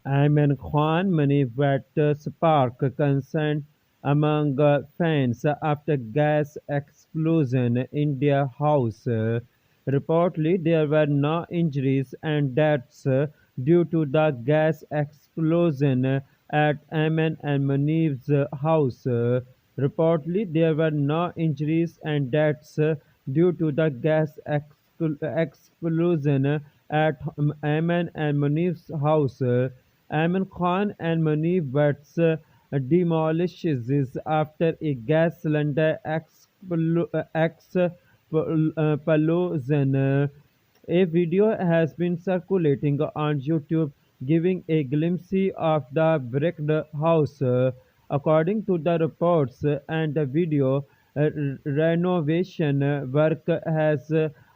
Aiman Khan manifested spark concern among fans after gas explosion in their house. Reportedly, there were no injuries and deaths due to the gas explosion at Aiman and Muneeb's house. Reportedly, there were no injuries and deaths due to the gas explosion at Aiman and Muneeb's house. Aiman Khan and Muneeb Bhatt's demolishes after a gas cylinder explosion. A video has been circulating on YouTube giving a glimpse of the wrecked house. According to the reports and the video, renovation work has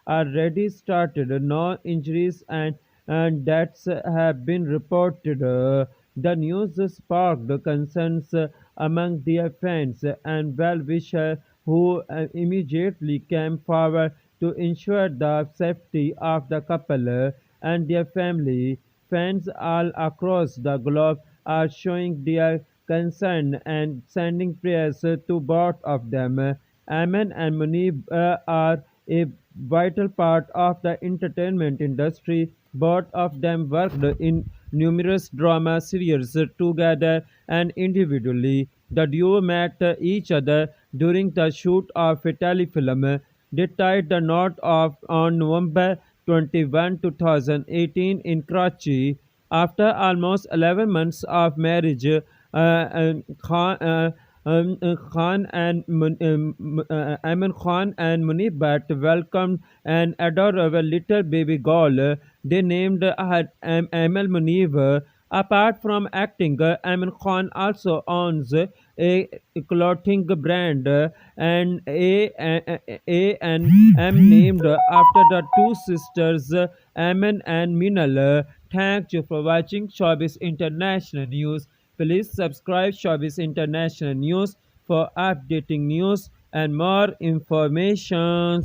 already started. No injuries and deaths have been reported. The news sparked concerns among their fans and well-wishers who immediately came forward to ensure the safety of the couple and their family. Fans all across the globe are showing their concern and sending prayers to both of them. Aman and Muneeb are a vital part of the entertainment industry. Both of them worked in numerous drama series together and individually. The duo met each other during the shoot of a telefilm. They tied the knot of on November 21, 2018 in Karachi. After almost 11 months of marriage, Khan and Aiman Khan and Muneeb Bhatt welcomed an adorable little baby girl. They named her Amal Muneeb. Apart from acting, Aiman Khan also owns a clothing brand and A&M named after the two sisters Aiman and Minal. Thank you for watching Showbiz International News. Please subscribe Showbiz International News for updating news and more information.